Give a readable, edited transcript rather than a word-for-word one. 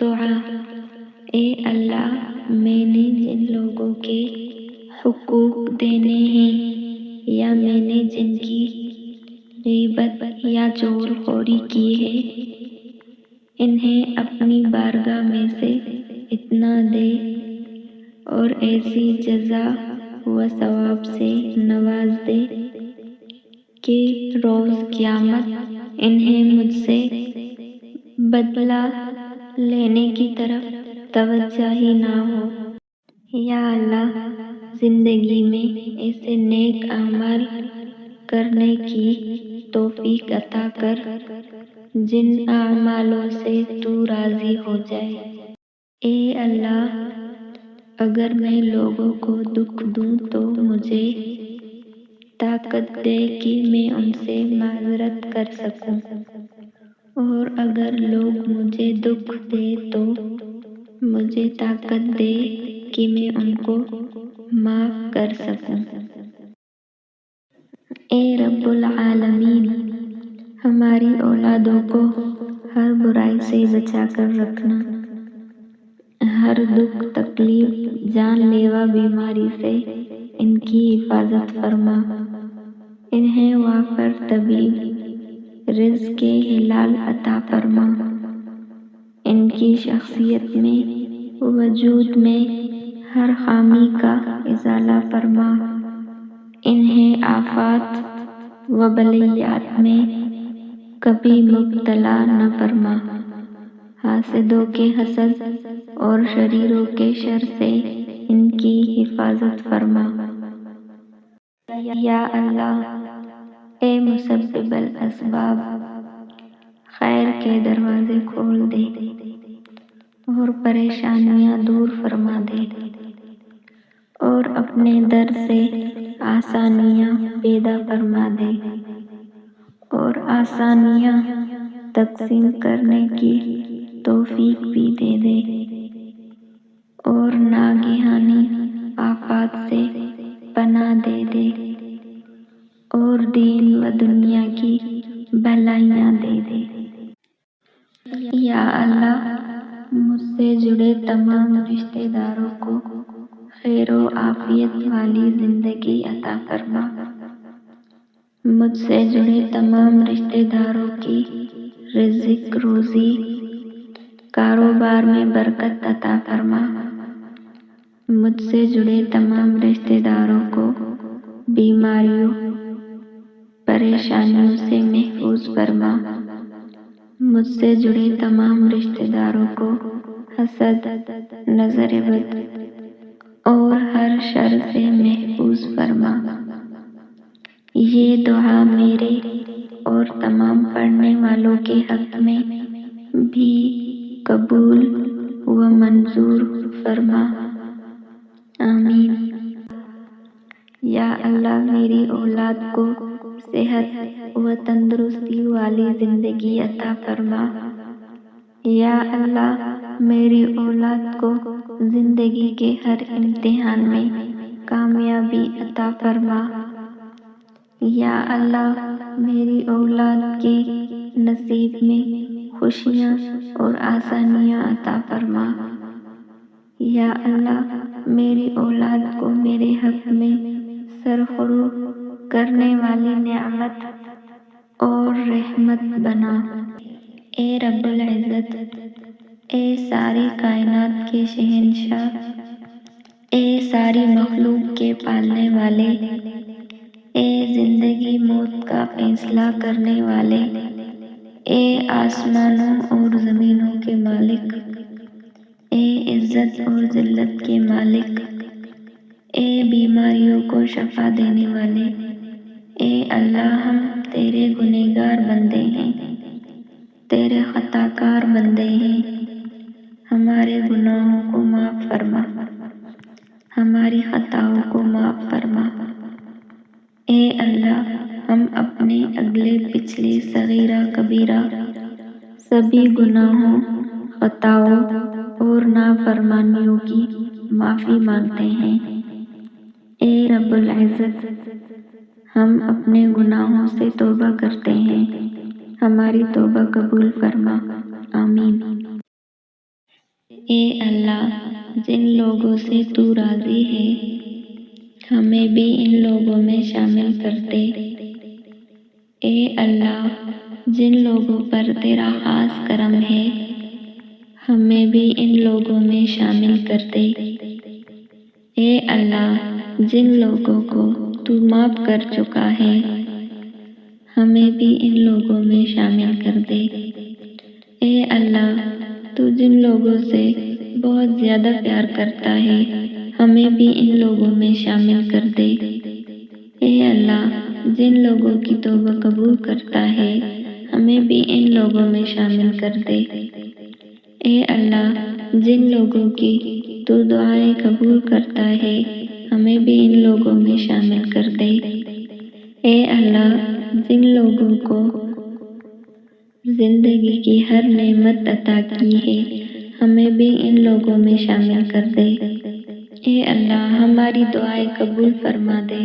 دعا: اے اللہ، میں نے جن لوگوں کے حقوق دینے ہیں یا میں نے جن کی غیبت یا چغل خوری کی ہے، انہیں اپنی بارگاہ میں سے اتنا دے اور ایسی جزا و ثواب سے نواز دے کہ روز قیامت انہیں مجھ سے بدلہ لینے کی طرف توجہ ہی نہ ہو۔ یا اللہ، زندگی میں ایسے نیک اعمال کرنے کی توفیق عطا کر جن اعمالوں سے تو راضی ہو جائے۔ اے اللہ، اگر میں لوگوں کو دکھ دوں تو مجھے طاقت دے کہ میں ان سے معذرت کر سکوں، اور اگر لوگ مجھے دکھ دیں تو مجھے طاقت دے کہ میں ان کو معاف کر سکوں۔ اے رب العالمین، ہماری اولادوں کو ہر برائی سے بچا کر رکھنا، ہر دکھ تکلیف جان لیوا بیماری سے ان کی حفاظت فرما، انہیں وافر طبیب رزق حلال عطا فرما، ان کی شخصیت میں وجود میں ہر خامی کا ازالہ فرما، انہیں آفات و بلیات میں کبھی مبتلا نہ فرما، حاسدوں کے حسد اور شریروں کے شر سے ان کی حفاظت فرما۔ یا اللہ، اے مسبب الاسباب، خیر کے دروازے کھول دے اور پریشانیاں دور فرما دے، اور اپنے در سے آسانیاں پیدا فرما دے، اور آسانیاں تقسیم کرنے کی توفیق بھی دے دے، اور ناگہانی آفات سے پناہ دے دے، اور دین و دنیا کی بھلائیاں دے دے۔ یا اللہ، مجھ سے جڑے تمام رشتہ داروں کو خیر و عافیت والی زندگی عطا فرما، مجھ سے جڑے تمام رشتہ داروں کی رزق روزی کاروبار میں برکت عطا فرما، مجھ سے جڑے تمام رشتہ داروں کو بیماریوں پریشانیوں سے محفوظ فرما، مجھ سے جڑے تمام رشتہ داروں کو حسد، نظر بد اور ہر شر سے محفوظ فرما۔ یہ دعا میرے اور تمام پڑھنے والوں کے حق میں بھی قبول و منظور فرما، آمین۔ یا اللہ، میری اولاد کو صحت و تندرستی والی زندگی عطا فرما۔ یا اللہ، میری اولاد کو زندگی کے ہر امتحان میں کامیابی عطا فرما۔ یا اللہ، میری اولاد کے نصیب میں خوشیاں اور آسانیاں عطا فرما۔ یا اللہ، میری اولاد کو میرے حق میں سرخرو کرنے والی نعمت اور رحمت بنا۔ اے رب العزت، اے ساری کائنات کے شہنشاہ، اے ساری مخلوق کے پالنے والے، اے زندگی موت کا فیصلہ کرنے والے، اے آسمانوں اور زمینوں کے مالک، اے عزت اور ذلت کے مالک، اے بیماریوں کو شفا دینے والے، اے اللہ، ہم تیرے گنہگار بندے ہیں، تیرے خطا کار بندے ہیں، ہمارے گناہوں کو معاف فرما، ہماری خطاؤں کو معاف فرما۔ اے اللہ، ہم اپنے اگلے پچھلے صغیرہ کبیرہ سبھی گناہوں، خطاؤں اور نافرمانیوں کی معافی مانگتے ہیں۔ اے رب العزت، ہم اپنے گناہوں سے توبہ کرتے ہیں، ہماری توبہ قبول فرما، آمین۔ اے اللہ جن لوگوں سے تو راضی ہے ہمیں بھی ان لوگوں میں شامل کر دے۔ اے اللہ جن لوگوں پر تیرا خاص کرم ہے ہمیں بھی ان لوگوں میں شامل کر دے۔ اے اللہ جن لوگوں کو تو معاف کر چکا ہے ہمیں بھی ان لوگوں میں شامل کر دے۔ اے اللہ تو جن لوگوں سے بہت زیادہ پیار کرتا ہے ہمیں بھی ان لوگوں میں شامل کر دے۔ اے اللہ جن لوگوں کی توبہ قبول کرتا ہے ہمیں بھی ان لوگوں میں شامل کر دے۔ اے اللہ جن لوگوں کی تو دعائیں قبول کرتا ہے ہمیں بھی ان لوگوں میں شامل کر دے۔ اے اللہ جن لوگوں کو زندگی کی ہر نعمت عطا کی ہے ہمیں بھی ان لوگوں میں شامل کر دے۔ اے اللہ ہماری دعائیں قبول فرما دے۔